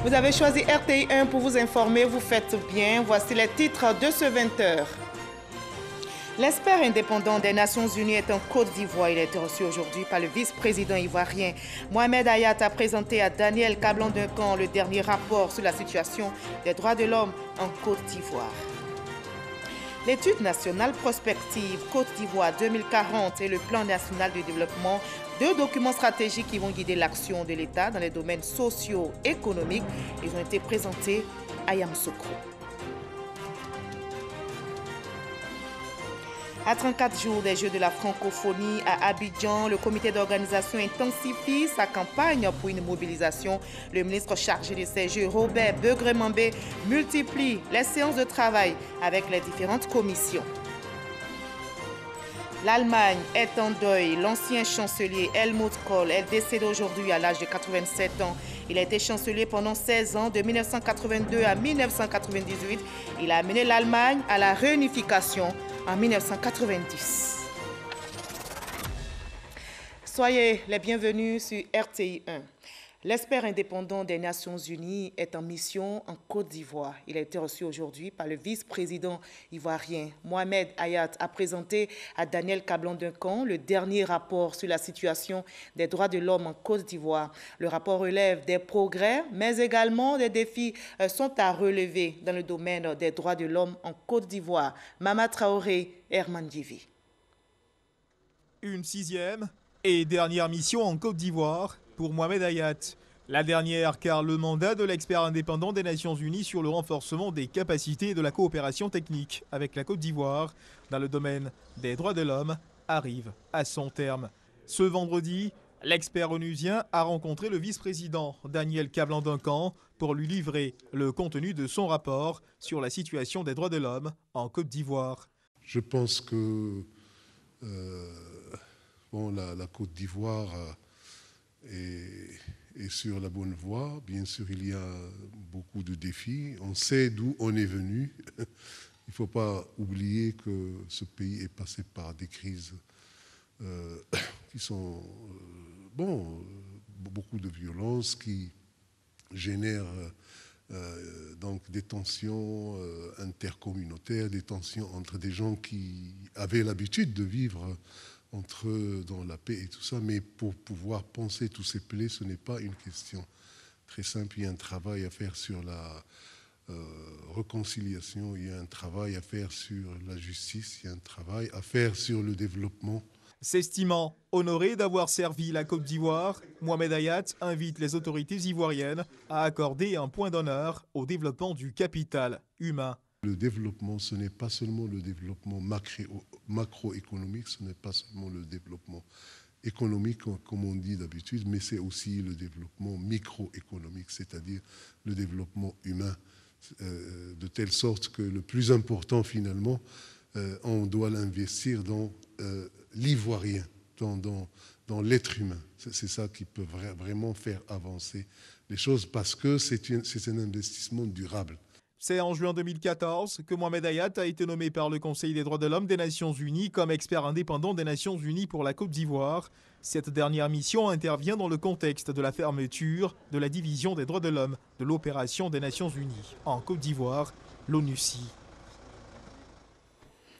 Vous avez choisi RTI 1 pour vous informer, vous faites bien. Voici les titres de ce 20h. L'expert indépendant des Nations Unies est en Côte d'Ivoire. Il a été reçu aujourd'hui par le vice-président ivoirien. Mohamed Hayat a présenté à Daniel Kablan-Duncan le dernier rapport sur la situation des droits de l'homme en Côte d'Ivoire. L'étude nationale prospective Côte d'Ivoire 2040 et le plan national de développement, deux documents stratégiques qui vont guider l'action de l'État dans les domaines sociaux et économiques, ils ont été présentés à Yamoussoukro. À 34 jours des Jeux de la francophonie à Abidjan, le comité d'organisation intensifie sa campagne pour une mobilisation. Le ministre chargé de ces Jeux, Robert Begremambé, multiplie les séances de travail avec les différentes commissions. L'Allemagne est en deuil. L'ancien chancelier Helmut Kohl est décédé aujourd'hui à l'âge de 87 ans. Il a été chancelier pendant 16 ans, de 1982 à 1998. Il a amené l'Allemagne à la réunification en 1990. Soyez les bienvenus sur RTI 1. L'expert indépendant des Nations Unies est en mission en Côte d'Ivoire. Il a été reçu aujourd'hui par le vice-président ivoirien. Mohamed Hayat a présenté à Daniel Kablan-Duncan le dernier rapport sur la situation des droits de l'homme en Côte d'Ivoire. Le rapport relève des progrès, mais également des défis sont à relever dans le domaine des droits de l'homme en Côte d'Ivoire. Mama Traoré, Herman Divi. Une sixième et dernière mission en Côte d'Ivoire pour Mohamed Hayat. La dernière car le mandat de l'expert indépendant des Nations Unies sur le renforcement des capacités et de la coopération technique avec la Côte d'Ivoire dans le domaine des droits de l'homme arrive à son terme. Ce vendredi, l'expert onusien a rencontré le vice-président Daniel Kablan-Duncan pour lui livrer le contenu de son rapport sur la situation des droits de l'homme en Côte d'Ivoire. Je pense que la Côte d'Ivoire est sur la bonne voie. Bien sûr, il y a beaucoup de défis. On sait d'où on est venu. Il ne faut pas oublier que ce pays est passé par des crises qui sont beaucoup de violence, qui génèrent donc des tensions intercommunautaires, des tensions entre des gens qui avaient l'habitude de vivre entre eux dans la paix et tout ça, mais pour pouvoir penser tous ces plaies, ce n'est pas une question très simple. Il y a un travail à faire sur la réconciliation, il y a un travail à faire sur la justice, il y a un travail à faire sur le développement. S'estimant honoré d'avoir servi la Côte d'Ivoire, Mohamed Hayat invite les autorités ivoiriennes à accorder un point d'honneur au développement du capital humain. Le développement, ce n'est pas seulement le développement macroéconomique, ce n'est pas seulement le développement économique, comme on dit d'habitude, mais c'est aussi le développement microéconomique, c'est-à-dire le développement humain, de telle sorte que le plus important, finalement, on doit l'investir dans l'ivoirien, dans l'être humain. C'est ça qui peut vraiment faire avancer les choses, parce que c'est un investissement durable. C'est en juin 2014 que Mohamed Hayat a été nommé par le Conseil des droits de l'homme des Nations Unies comme expert indépendant des Nations Unies pour la Côte d'Ivoire. Cette dernière mission intervient dans le contexte de la fermeture de la division des droits de l'homme de l'opération des Nations Unies en Côte d'Ivoire, l'ONUCI.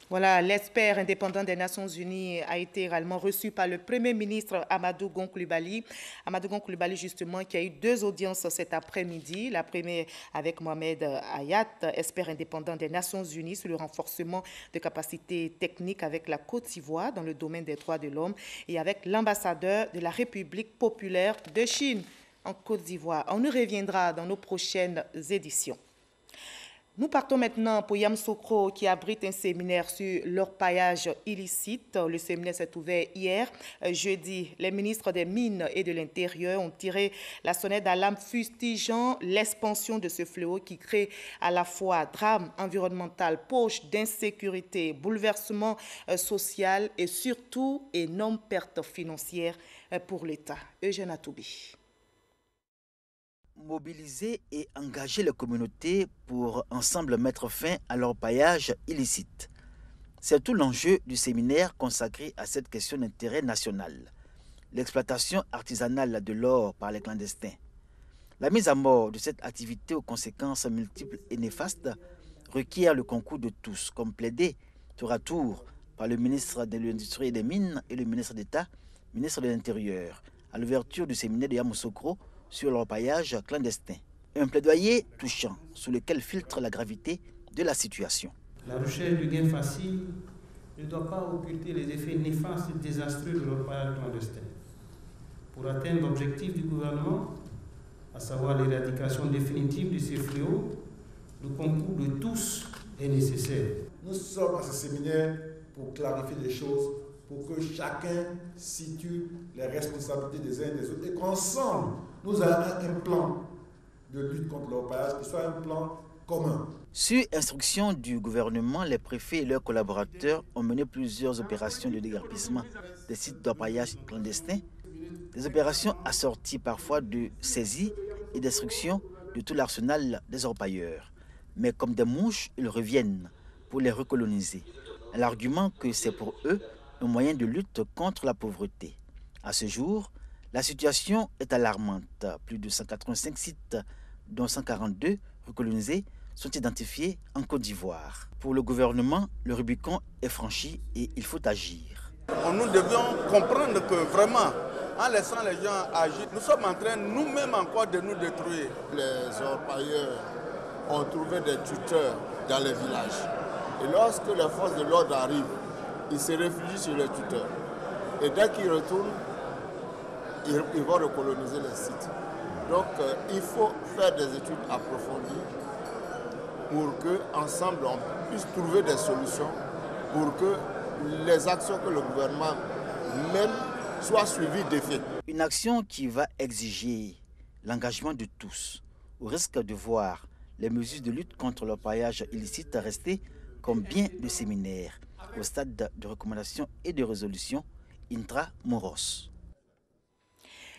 Voilà, l'expert indépendant des Nations Unies a été également reçu par le Premier ministre Amadou Gon Coulibaly. Amadou Gon Coulibaly, justement, qui a eu deux audiences cet après-midi. La première avec Mohamed Hayat, expert indépendant des Nations Unies sur le renforcement de capacités techniques avec la Côte d'Ivoire dans le domaine des droits de l'homme et avec l'ambassadeur de la République populaire de Chine en Côte d'Ivoire. On y reviendra dans nos prochaines éditions. Nous partons maintenant pour Yamoussoukro qui abrite un séminaire sur l'orpaillage illicite. Le séminaire s'est ouvert hier, jeudi. Les ministres des Mines et de l'Intérieur ont tiré la sonnette d'alarme fustigeant l'expansion de ce fléau qui crée à la fois drame environnemental, poche d'insécurité, bouleversement social et surtout énorme perte financière pour l'État. Eugène Atoubi. Mobiliser et engager les communautés pour ensemble mettre fin à l'orpaillage illicite. C'est tout l'enjeu du séminaire consacré à cette question d'intérêt national, l'exploitation artisanale de l'or par les clandestins. La mise à mort de cette activité aux conséquences multiples et néfastes requiert le concours de tous, comme plaidé tour à tour par le ministre de l'Industrie et des Mines et le ministre d'État, ministre de l'Intérieur, à l'ouverture du séminaire de Yamoussoukro sur l'orpaillage clandestin. Un plaidoyer touchant sous lequel filtre la gravité de la situation. La recherche du gain facile ne doit pas occulter les effets néfastes et désastreux de l'orpaillage clandestin. Pour atteindre l'objectif du gouvernement, à savoir l'éradication définitive de ces fléaux, le concours de tous est nécessaire. Nous sommes à ce séminaire pour clarifier les choses, pour que chacun situe les responsabilités des uns et des autres et qu'ensemble, nous ayons un plan de lutte contre l'orpaillage qui soit un plan commun. Sur instruction du gouvernement, les préfets et leurs collaborateurs ont mené plusieurs opérations de déguerpissement des sites d'orpaillage clandestins, des opérations assorties parfois de saisies et destruction de tout l'arsenal des orpailleurs. Mais comme des mouches, ils reviennent pour les recoloniser. L'argument que c'est pour eux un moyen de lutte contre la pauvreté. À ce jour, la situation est alarmante. Plus de 185 sites, dont 142 recolonisés, sont identifiés en Côte d'Ivoire. Pour le gouvernement, le Rubicon est franchi et il faut agir. Nous devions comprendre que vraiment, en laissant les gens agir, nous sommes en train nous-mêmes encore de nous détruire. Les orpailleurs ont trouvé des tuteurs dans les villages. Et lorsque les forces de l'ordre arrivent, ils se réfugient sur les tuteurs. Et dès qu'ils retournent, ils vont recoloniser les sites. Donc il faut faire des études approfondies pour qu'ensemble on puisse trouver des solutions pour que les actions que le gouvernement mène soient suivies d'effet. Une action qui va exiger l'engagement de tous, au risque de voir les mesures de lutte contre l'orpaillage illicite rester comme bien de séminaire, au stade de recommandation et de résolution intramuros.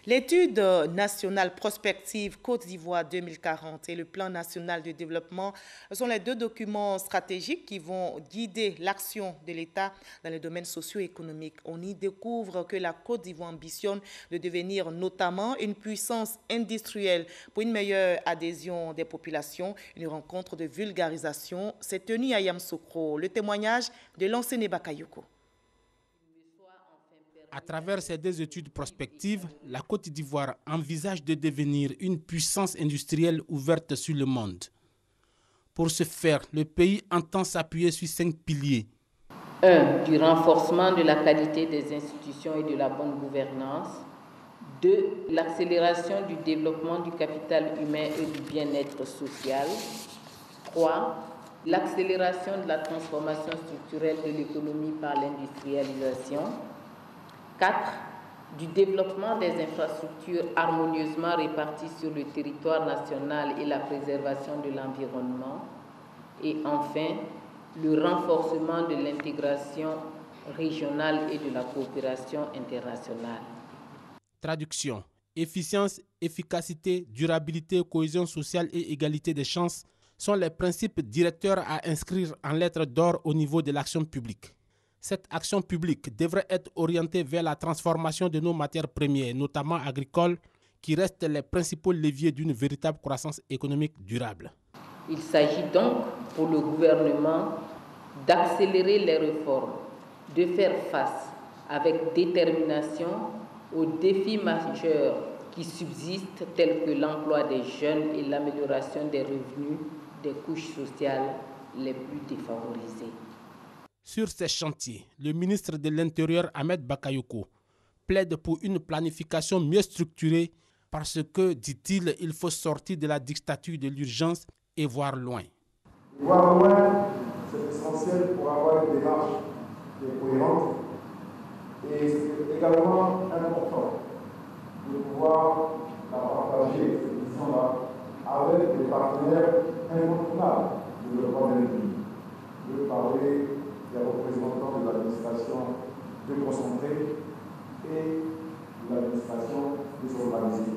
L'étude nationale prospective Côte d'Ivoire 2040 et le plan national de développement sont les deux documents stratégiques qui vont guider l'action de l'État dans les domaines socio-économiques. On y découvre que la Côte d'Ivoire ambitionne de devenir notamment une puissance industrielle pour une meilleure adhésion des populations. Une rencontre de vulgarisation s'est tenue à Yamoussoukro. Le témoignage de l'enseignant Bakayoko. À travers ces deux études prospectives, la Côte d'Ivoire envisage de devenir une puissance industrielle ouverte sur le monde. Pour ce faire, le pays entend s'appuyer sur 5 piliers. 1. Du renforcement de la qualité des institutions et de la bonne gouvernance. 2. L'accélération du développement du capital humain et du bien-être social. 3. L'accélération de la transformation structurelle de l'économie par l'industrialisation. 4. Du développement des infrastructures harmonieusement réparties sur le territoire national et la préservation de l'environnement. Et enfin, le renforcement de l'intégration régionale et de la coopération internationale. Traduction. Efficience, efficacité, durabilité, cohésion sociale et égalité des chances sont les principes directeurs à inscrire en lettres d'or au niveau de l'action publique. Cette action publique devrait être orientée vers la transformation de nos matières premières, notamment agricoles, qui restent les principaux leviers d'une véritable croissance économique durable. Il s'agit donc pour le gouvernement d'accélérer les réformes, de faire face avec détermination aux défis majeurs qui subsistent tels que l'emploi des jeunes et l'amélioration des revenus des couches sociales les plus défavorisées. Sur ces chantiers, le ministre de l'Intérieur, Ahmed Bakayoko, plaide pour une planification mieux structurée parce que, dit-il, il faut sortir de la dictature de l'urgence et voir loin. Voir loin, c'est essentiel pour avoir une démarche cohérente et c'est également important de pouvoir la partager, cette vision-là, avec des partenaires incontournables du développement d'un pays. Je veux parler des représentants de l'administration déconcentrée et de l'administration désorganisée.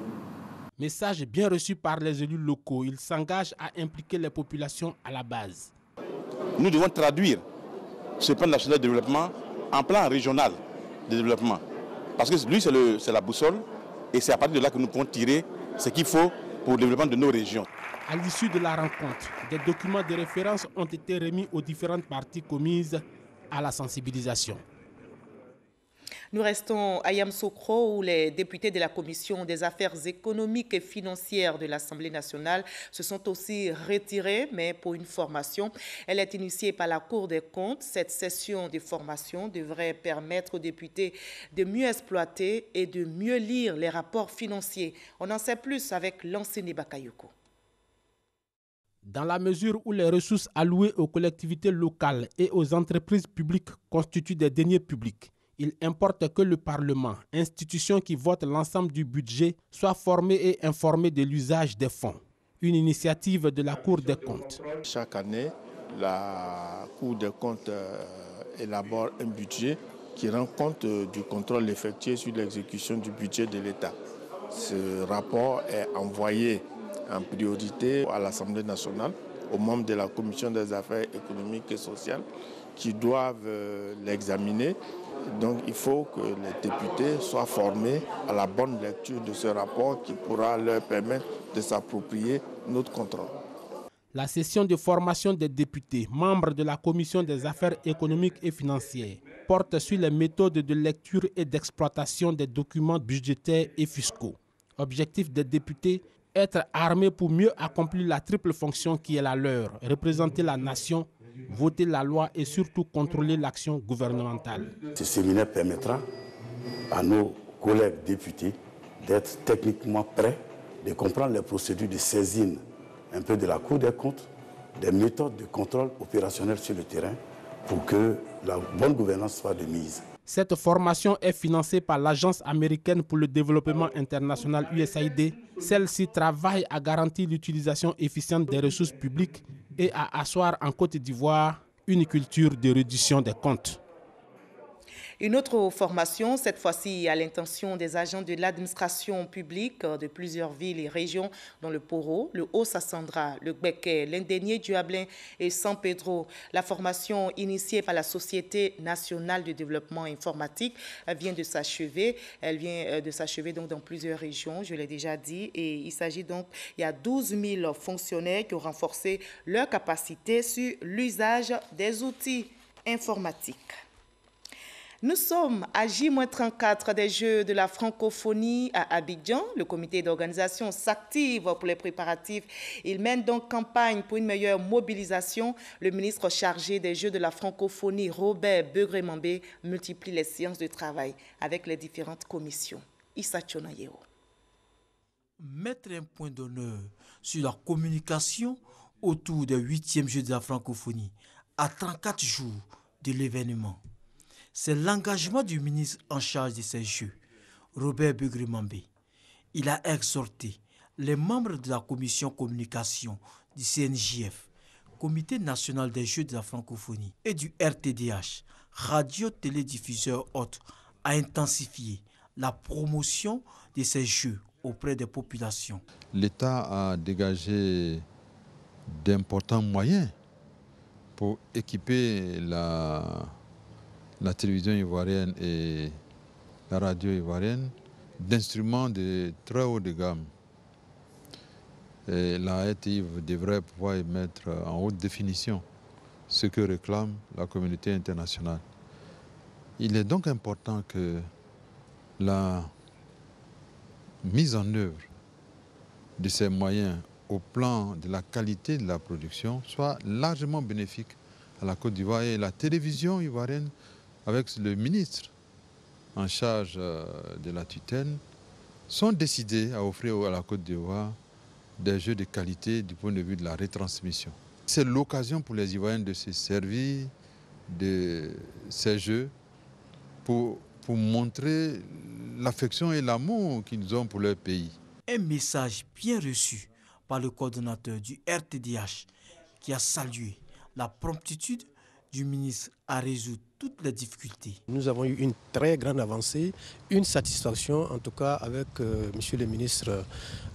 Message bien reçu par les élus locaux. Ils s'engagent à impliquer les populations à la base. Nous devons traduire ce plan national de développement en plan régional de développement. Parce que lui, c'est la boussole et c'est à partir de là que nous pouvons tirer ce qu'il faut pour le développement de nos régions. À l'issue de la rencontre, des documents de référence ont été remis aux différentes parties commises à la sensibilisation. Nous restons à Yamoussoukro où les députés de la Commission des affaires économiques et financières de l'Assemblée nationale se sont aussi retirés, mais pour une formation. Elle est initiée par la Cour des comptes. Cette session de formation devrait permettre aux députés de mieux exploiter et de mieux lire les rapports financiers. On en sait plus avec Lansini Bakayoko. Dans la mesure où les ressources allouées aux collectivités locales et aux entreprises publiques constituent des deniers publics, il importe que le Parlement, institution qui vote l'ensemble du budget, soit formé et informé de l'usage des fonds. Une initiative de la Cour des comptes. Chaque année, la Cour des comptes élabore un budget qui rend compte du contrôle effectué sur l'exécution du budget de l'État. Ce rapport est envoyé en priorité à l'Assemblée nationale, aux membres de la Commission des affaires économiques et sociales qui doivent l'examiner. Donc il faut que les députés soient formés à la bonne lecture de ce rapport qui pourra leur permettre de s'approprier notre contrôle. La session de formation des députés, membres de la Commission des affaires économiques et financières, porte sur les méthodes de lecture et d'exploitation des documents budgétaires et fiscaux. Objectif des députés, être armés pour mieux accomplir la triple fonction qui est la leur, représenter la nation, voter la loi et surtout contrôler l'action gouvernementale. Ce séminaire permettra à nos collègues députés d'être techniquement prêts, de comprendre les procédures de saisine un peu de la Cour des comptes, des méthodes de contrôle opérationnel sur le terrain pour que la bonne gouvernance soit de mise. Cette formation est financée par l'Agence américaine pour le développement international USAID. Celle-ci travaille à garantir l'utilisation efficiente des ressources publiques et à asseoir en Côte d'Ivoire une culture de réduction des comptes. Une autre formation, cette fois-ci à l'intention des agents de l'administration publique de plusieurs villes et régions, dont le Poro, le Haut-Sassandra, le Gbeke, l'Indénié, Duablin et San Pedro. La formation initiée par la Société nationale de développement informatique vient de s'achever. Elle vient de s'achever donc dans plusieurs régions, je l'ai déjà dit. Et il s'agit donc, il y a 12 000 fonctionnaires qui ont renforcé leur capacité sur l'usage des outils informatiques. Nous sommes à J-34 des Jeux de la francophonie à Abidjan. Le comité d'organisation s'active pour les préparatifs. Il mène donc campagne pour une meilleure mobilisation. Le ministre chargé des Jeux de la francophonie, Robert Begré-Mambé, multiplie les séances de travail avec les différentes commissions. Issa Tchonayeo. Mettre un point d'honneur sur la communication autour des 8e Jeux de la francophonie à 34 jours de l'événement. C'est l'engagement du ministre en charge de ces Jeux, Robert Begré-Mambé. Il a exhorté les membres de la commission communication du CNJF, Comité national des Jeux de la francophonie, et du RTDH, radio-télédiffuseur hôte, à intensifier la promotion de ces Jeux auprès des populations. L'État a dégagé d'importants moyens pour équiper la télévision ivoirienne et la radio ivoirienne d'instruments de très haut de gamme. Et la RTIV devrait pouvoir y mettre en haute définition ce que réclame la communauté internationale. Il est donc important que la mise en œuvre de ces moyens au plan de la qualité de la production soit largement bénéfique à la Côte d'Ivoire et la télévision ivoirienne avec le ministre en charge de la tutelle, sont décidés à offrir à la Côte d'Ivoire des jeux de qualité du point de vue de la retransmission. C'est l'occasion pour les Ivoiriens de se servir de ces jeux pour montrer l'affection et l'amour qu'ils ont pour leur pays. Un message bien reçu par le coordonnateur du RTDH qui a salué la promptitude du ministre à résoudre toutes les difficultés. Nous avons eu une très grande avancée, une satisfaction en tout cas avec monsieur le ministre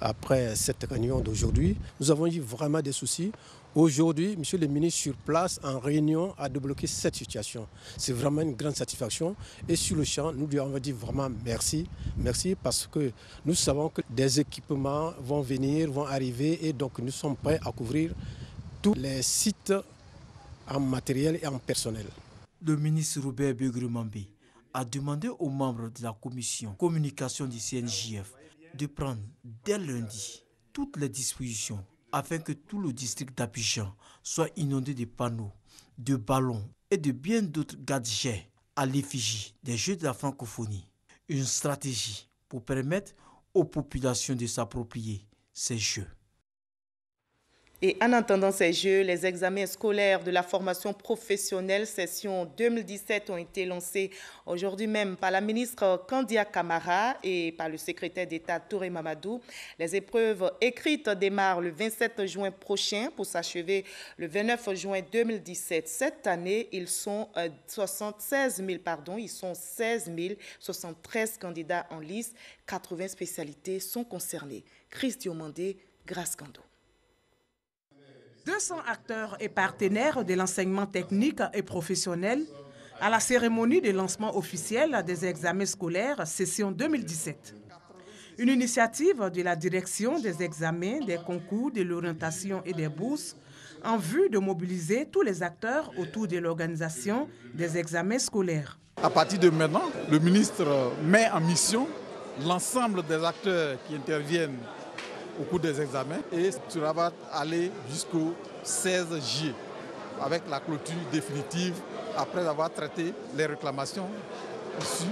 après cette réunion d'aujourd'hui. Nous avons eu vraiment des soucis. Aujourd'hui, monsieur le ministre sur place en réunion a débloqué cette situation. C'est vraiment une grande satisfaction. Et sur le champ, nous lui avons dit vraiment merci. Merci parce que nous savons que des équipements vont venir, vont arriver et donc nous sommes prêts à couvrir tous les sites en matériel et en personnel. Le ministre Robert Begremambé a demandé aux membres de la commission communication du CNJF de prendre dès lundi toutes les dispositions afin que tout le district d'Abidjan soit inondé de panneaux, de ballons et de bien d'autres gadgets à l'effigie des Jeux de la francophonie. Une stratégie pour permettre aux populations de s'approprier ces Jeux. Et en attendant ces Jeux, les examens scolaires de la formation professionnelle session 2017 ont été lancés aujourd'hui même par la ministre Kandia Camara et par le secrétaire d'État Touré Mamadou. Les épreuves écrites démarrent le 27 juin prochain pour s'achever le 29 juin 2017. Cette année, ils sont 16 073 candidats en liste. 80 spécialités sont concernées. Christy Omandé, Grâce Kando. 200 acteurs et partenaires de l'enseignement technique et professionnel à la cérémonie de lancement officiel des examens scolaires session 2017. Une initiative de la direction des examens, des concours, de l'orientation et des bourses en vue de mobiliser tous les acteurs autour de l'organisation des examens scolaires. À partir de maintenant, le ministre met en mission l'ensemble des acteurs qui interviennent au cours des examens et cela va aller jusqu'au 16 juillet avec la clôture définitive après avoir traité les réclamations issues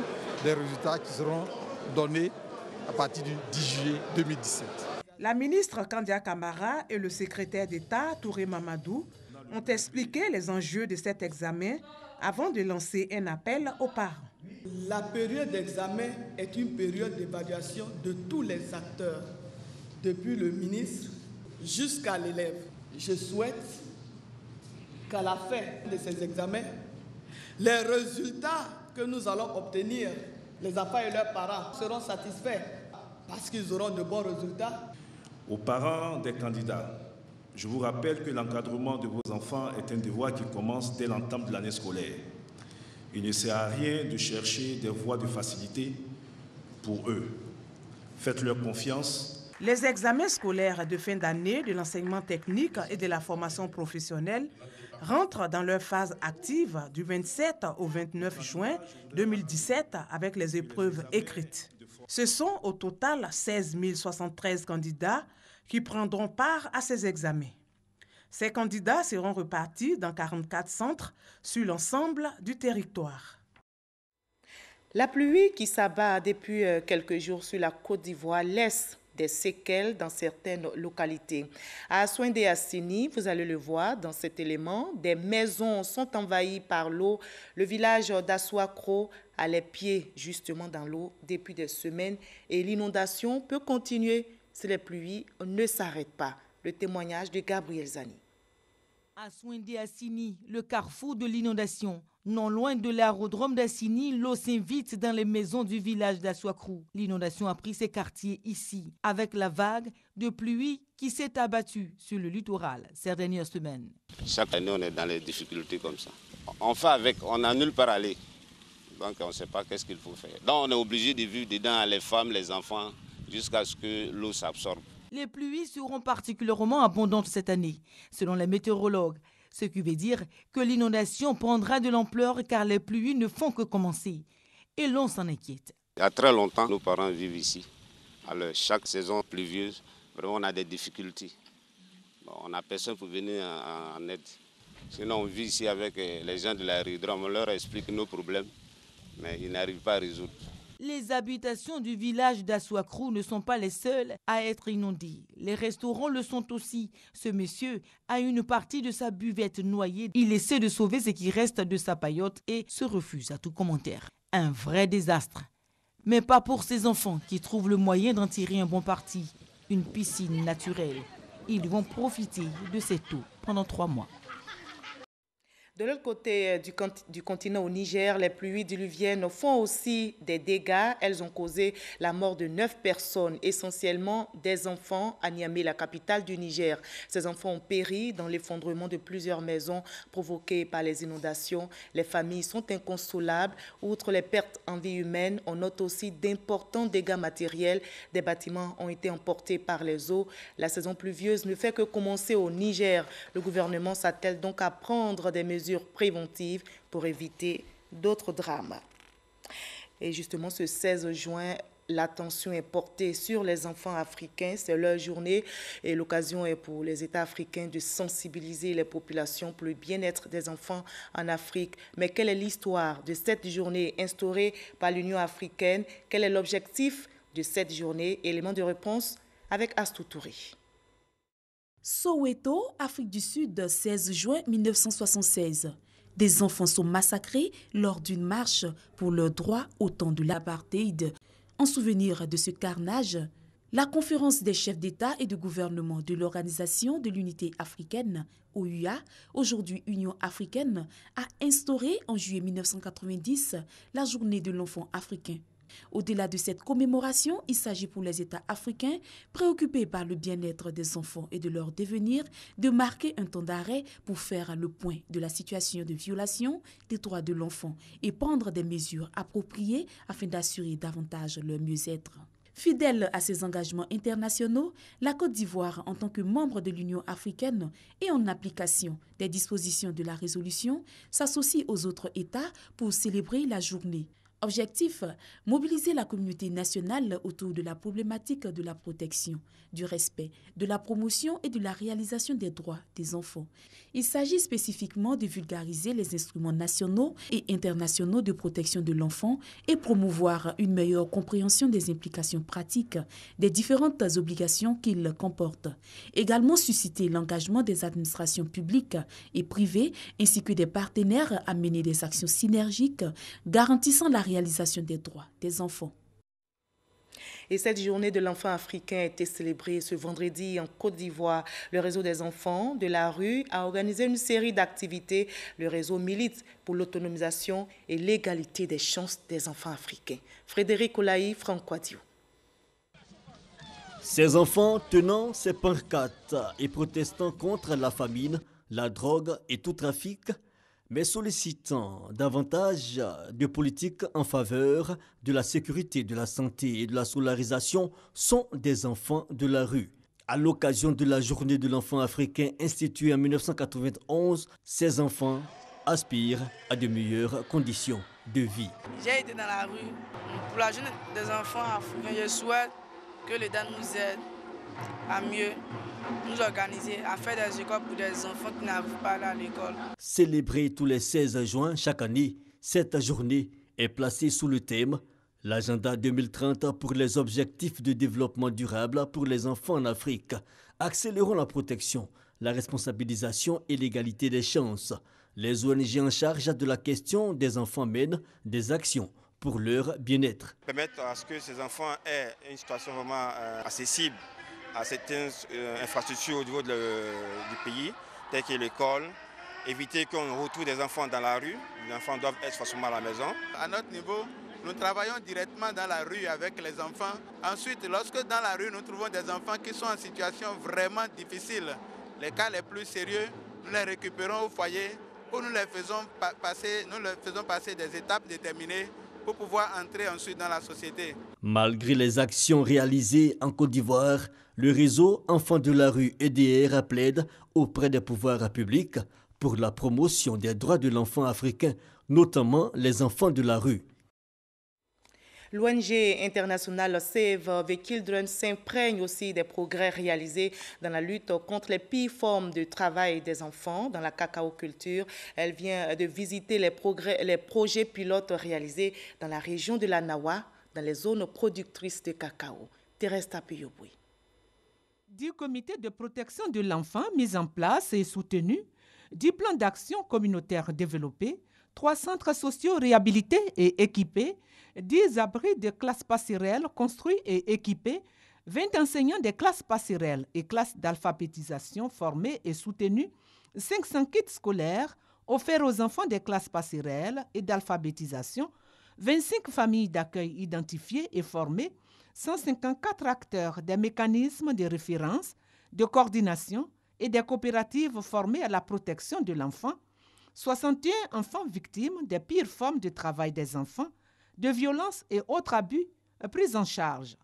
des résultats qui seront donnés à partir du 10 juillet 2017. La ministre Kandia Camara et le secrétaire d'État Touré Mamadou ont expliqué les enjeux de cet examen avant de lancer un appel aux parents. La période d'examen est une période d'évaluation de tous les acteurs, depuis le ministre jusqu'à l'élève. Je souhaite qu'à la fin de ces examens, les résultats que nous allons obtenir, les enfants et leurs parents seront satisfaits parce qu'ils auront de bons résultats. Aux parents des candidats, je vous rappelle que l'encadrement de vos enfants est un devoir qui commence dès l'entame de l'année scolaire. Il ne sert à rien de chercher des voies de facilité pour eux. Faites-leur confiance. Les examens scolaires de fin d'année de l'enseignement technique et de la formation professionnelle rentrent dans leur phase active du 27 au 29 juin 2017 avec les épreuves écrites. Ce sont au total 16 073 candidats qui prendront part à ces examens. Ces candidats seront repartis dans 44 centres sur l'ensemble du territoire. La pluie qui s'abat depuis quelques jours sur la Côte d'Ivoire laisse des séquelles dans certaines localités. À Souindé-Assini, vous allez le voir dans cet élément, des maisons sont envahies par l'eau. Le village d'Assoakro a les pieds justement dans l'eau depuis des semaines et l'inondation peut continuer si les pluies ne s'arrêtent pas. Le témoignage de Gabriel Zani. À Souindé-Assini, le carrefour de l'inondation. Non loin de l'aérodrome d'Assini, l'eau s'invite dans les maisons du village d'Assoakrou. L'inondation a pris ses quartiers ici, avec la vague de pluie qui s'est abattue sur le littoral ces dernières semaines. Chaque année, on est dans les difficultés comme ça. On fait avec, on n'a nulle part aller. Donc, on ne sait pas qu'est-ce qu'il faut faire. Donc, on est obligé de vivre dedans, les femmes, les enfants, jusqu'à ce que l'eau s'absorbe. Les pluies seront particulièrement abondantes cette année, selon les météorologues. Ce qui veut dire que l'inondation prendra de l'ampleur car les pluies ne font que commencer. Et l'on s'en inquiète. Il y a très longtemps, nos parents vivent ici. Alors, chaque saison pluvieuse, vraiment, on a des difficultés. Bon, on n'a personne pour venir en aide. Sinon, on vit ici avec les gens de l'aérodrome. On leur explique nos problèmes, mais ils n'arrivent pas à résoudre. Les habitations du village d'Assoakrou ne sont pas les seules à être inondées. Les restaurants le sont aussi. Ce monsieur a une partie de sa buvette noyée. Il essaie de sauver ce qui reste de sa paillote et se refuse à tout commentaire. Un vrai désastre. Mais pas pour ces enfants qui trouvent le moyen d'en tirer un bon parti. Une piscine naturelle. Ils vont profiter de cette eau pendant 3 mois. De l'autre côté du continent, au Niger, les pluies diluviennes font aussi des dégâts. Elles ont causé la mort de 9 personnes, essentiellement des enfants, à Niamey, la capitale du Niger. Ces enfants ont péri dans l'effondrement de plusieurs maisons provoquées par les inondations. Les familles sont inconsolables. Outre les pertes en vie humaine, on note aussi d'importants dégâts matériels. Des bâtiments ont été emportés par les eaux. La saison pluvieuse ne fait que commencer au Niger. Le gouvernement s'attelle donc à prendre des mesures préventives pour éviter d'autres drames. Et justement, ce 16 juin, l'attention est portée sur les enfants africains. C'est leur journée et l'occasion est pour les États africains de sensibiliser les populations pour le bien-être des enfants en Afrique. Mais quelle est l'histoire de cette journée instaurée par l'Union africaine? Quel est l'objectif de cette journée? Élément de réponse avec Astou Touré. Soweto, Afrique du Sud, 16 juin 1976. Des enfants sont massacrés lors d'une marche pour leurs droits au temps de l'apartheid. En souvenir de ce carnage, la conférence des chefs d'État et de gouvernement de l'Organisation de l'Unité africaine, OUA, aujourd'hui Union africaine, a instauré en juillet 1990 la journée de l'enfant africain. Au-delà de cette commémoration, il s'agit pour les États africains, préoccupés par le bien-être des enfants et de leur devenir, de marquer un temps d'arrêt pour faire le point de la situation de violation des droits de l'enfant et prendre des mesures appropriées afin d'assurer davantage leur mieux-être. Fidèle à ses engagements internationaux, la Côte d'Ivoire, en tant que membre de l'Union africaine et en application des dispositions de la résolution, s'associe aux autres États pour célébrer la journée. Objectif, mobiliser la communauté nationale autour de la problématique de la protection, du respect, de la promotion et de la réalisation des droits des enfants. Il s'agit spécifiquement de vulgariser les instruments nationaux et internationaux de protection de l'enfant et promouvoir une meilleure compréhension des implications pratiques des différentes obligations qu'il comporte. Également susciter l'engagement des administrations publiques et privées ainsi que des partenaires à mener des actions synergiques garantissant la réalisation des droits des enfants. Et cette journée de l'enfant africain a été célébrée ce vendredi en Côte d'Ivoire. Le réseau des enfants de la rue a organisé une série d'activités. Le réseau milite pour l'autonomisation et l'égalité des chances des enfants africains. Frédéric Olaï, Franck Diou. Ces enfants tenant ces pancartes et protestant contre la famine, la drogue et tout trafic, mais sollicitant davantage de politiques en faveur de la sécurité, de la santé et de la scolarisation, sont des enfants de la rue. À l'occasion de la journée de l'enfant africain instituée en 1991, ces enfants aspirent à de meilleures conditions de vie. J'ai été dans la rue. Pour la journée des enfants africains, je souhaite que l'État nous aide à mieux nous organiser, à faire des écoles pour des enfants qui n'arrivent pas à l'école. Célébrée tous les 16 juin chaque année, cette journée est placée sous le thème « L'agenda 2030 pour les objectifs de développement durable pour les enfants en Afrique. Accélérons la protection, la responsabilisation et l'égalité des chances. Les ONG en charge de la question des enfants mènent des actions pour leur bien-être. » Permettre à ce que ces enfants aient une situation vraiment accessible à certaines infrastructures au niveau du pays, telles que l'école, éviter qu'on retrouve des enfants dans la rue. Les enfants doivent être forcément à la maison. À notre niveau, nous travaillons directement dans la rue avec les enfants. Ensuite, lorsque dans la rue, nous trouvons des enfants qui sont en situation vraiment difficile, les cas les plus sérieux, nous les récupérons au foyer où nous les faisons passer des étapes déterminées pour pouvoir entrer ensuite dans la société. Malgré les actions réalisées en Côte d'Ivoire, le réseau Enfants de la rue EDR plaide auprès des pouvoirs publics pour la promotion des droits de l'enfant africain, notamment les enfants de la rue. L'ONG internationale Save the Children s'imprègne aussi des progrès réalisés dans la lutte contre les pires formes de travail des enfants dans la cacaoculture. Elle vient de visiter les projets pilotes réalisés dans la région de la Nawa, dans les zones productrices de cacao. Thérèse Tapiyoboui. 10 comités de protection de l'enfant mis en place et soutenus, 10 plans d'action communautaires développés, 3 centres sociaux réhabilités et équipés, 10 abris de classes passerelles construits et équipés, 20 enseignants des classes passerelles et classes d'alphabétisation formés et soutenus, 500 kits scolaires, offert aux enfants des classes passerelles et d'alphabétisation, 25 familles d'accueil identifiées et formées, 154 acteurs des mécanismes de référence, de coordination et des coopératives formées à la protection de l'enfant, 61 enfants victimes des pires formes de travail des enfants, de violences et autres abus pris en charge.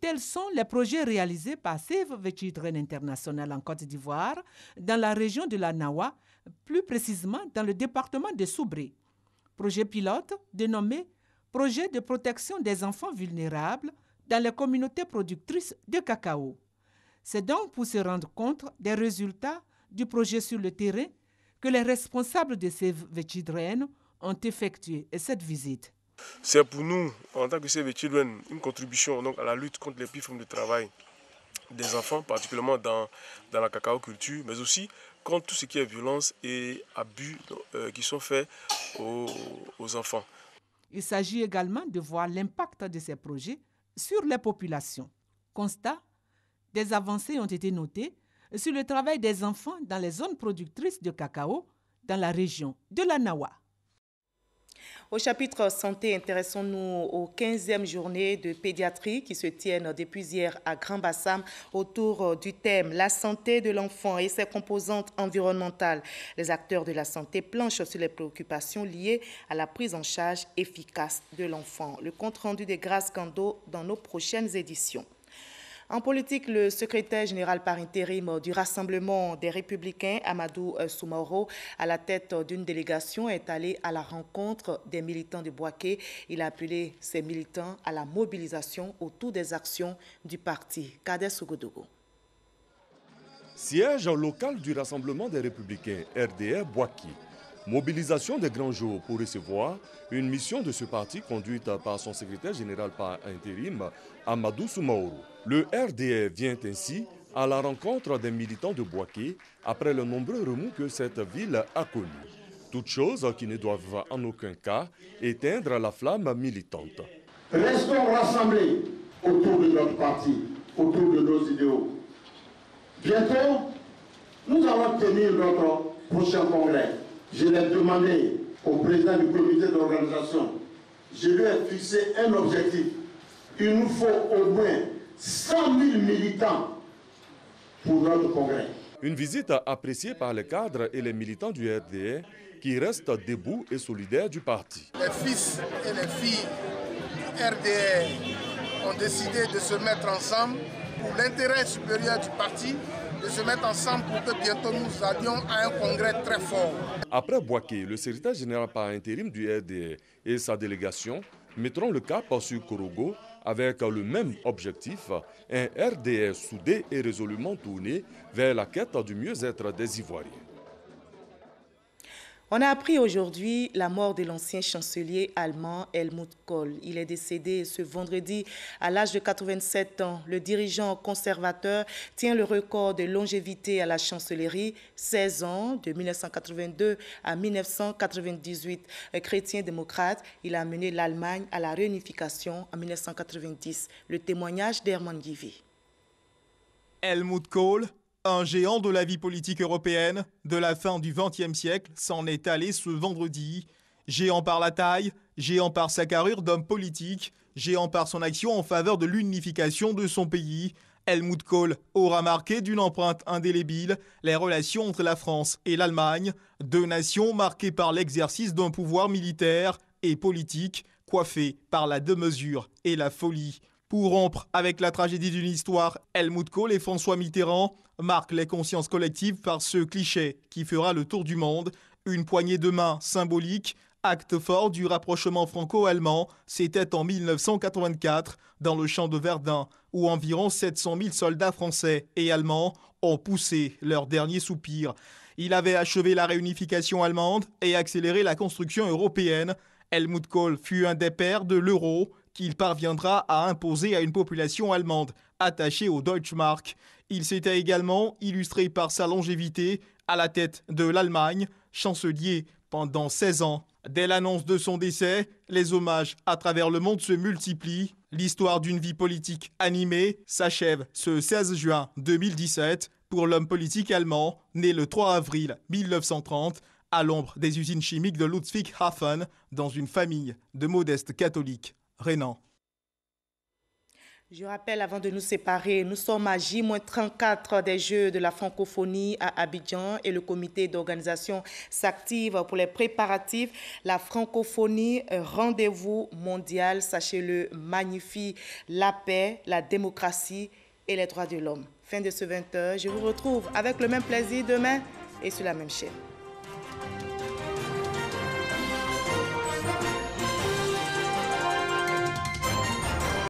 Tels sont les projets réalisés par Save the Children International en Côte d'Ivoire, dans la région de la Nawa, plus précisément dans le département de Soubré. Projet pilote dénommé Projet de protection des enfants vulnérables dans les communautés productrices de cacao. C'est donc pour se rendre compte des résultats du projet sur le terrain que les responsables de Save the Children ont effectué cette visite. C'est pour nous, en tant que Save the Children, une contribution donc, à la lutte contre les pires formes de travail des enfants, particulièrement dans la cacao-culture, mais aussi contre tout ce qui est violence et abus qui sont faits aux enfants. Il s'agit également de voir l'impact de ces projets sur les populations. Constat, des avancées ont été notées sur le travail des enfants dans les zones productrices de cacao dans la région de la Nawa. Au chapitre santé, intéressons-nous aux 15e journées de pédiatrie qui se tiennent depuis hier à Grand-Bassam autour du thème « La santé de l'enfant et ses composantes environnementales ». Les acteurs de la santé planchent sur les préoccupations liées à la prise en charge efficace de l'enfant. Le compte-rendu de Grâce Kando dans nos prochaines éditions. En politique, le secrétaire général par intérim du Rassemblement des Républicains, Amadou Soumaoro, à la tête d'une délégation, est allé à la rencontre des militants de Bouaké. Il a appelé ces militants à la mobilisation autour des actions du parti. Kader Sougodogo. Siège local du Rassemblement des Républicains, RDR Bouaké. Mobilisation des grands jours pour recevoir une mission de ce parti conduite par son secrétaire général par intérim, Amadou Soumaoro. Le RDR vient ainsi à la rencontre des militants de Bouaké après le nombreux remous que cette ville a connus. Toutes choses qui ne doivent en aucun cas éteindre la flamme militante. Restons rassemblés autour de notre parti, autour de nos idéaux. Bientôt, nous allons tenir notre prochain congrès. Je l'ai demandé au président du comité d'organisation. Je lui ai fixé un objectif. Il nous faut au moins 100 000 militants pour notre congrès. Une visite appréciée par les cadres et les militants du RDR qui restent debout et solidaires du parti. Les fils et les filles du RDR ont décidé de se mettre ensemble pour l'intérêt supérieur du parti, de se mettre ensemble pour que bientôt nous allions à un congrès très fort. Après Bouaké, le secrétaire général par intérim du RDR et sa délégation mettront le cap sur Korogo avec le même objectif, un RDR soudé et résolument tourné vers la quête du mieux-être des Ivoiriens. On a appris aujourd'hui la mort de l'ancien chancelier allemand Helmut Kohl. Il est décédé ce vendredi à l'âge de 87 ans. Le dirigeant conservateur tient le record de longévité à la chancellerie, 16 ans, de 1982 à 1998. Chrétien-démocrate, il a mené l'Allemagne à la réunification en 1990. Le témoignage d'Herman Guivi. Helmut Kohl, un géant de la vie politique européenne de la fin du XXe siècle, s'en est allé ce vendredi. Géant par la taille, géant par sa carrure d'homme politique, géant par son action en faveur de l'unification de son pays, Helmut Kohl aura marqué d'une empreinte indélébile les relations entre la France et l'Allemagne, deux nations marquées par l'exercice d'un pouvoir militaire et politique coiffé par la démesure et la folie. Pour rompre avec la tragédie d'une histoire, Helmut Kohl et François Mitterrand marquent les consciences collectives par ce cliché qui fera le tour du monde. Une poignée de main symbolique, acte fort du rapprochement franco-allemand, c'était en 1984 dans le champ de Verdun, où environ 700 000 soldats français et allemands ont poussé leur dernier soupir. Il avait achevé la réunification allemande et accéléré la construction européenne. Helmut Kohl fut un des pères de l'euro, qu'il parviendra à imposer à une population allemande attachée au Deutschmark. Il s'était également illustré par sa longévité à la tête de l'Allemagne, chancelier pendant 16 ans. Dès l'annonce de son décès, les hommages à travers le monde se multiplient. L'histoire d'une vie politique animée s'achève ce 16 juin 2017 pour l'homme politique allemand, né le 3 avril 1930 à l'ombre des usines chimiques de Ludwigshafen, dans une famille de modestes catholiques rhénans. Je rappelle, avant de nous séparer, nous sommes à J-34 des Jeux de la francophonie à Abidjan et le comité d'organisation s'active pour les préparatifs. La francophonie, rendez-vous mondial, sachez-le, magnifie la paix, la démocratie et les droits de l'homme. Fin de ce 20h, je vous retrouve avec le même plaisir demain et sur la même chaîne.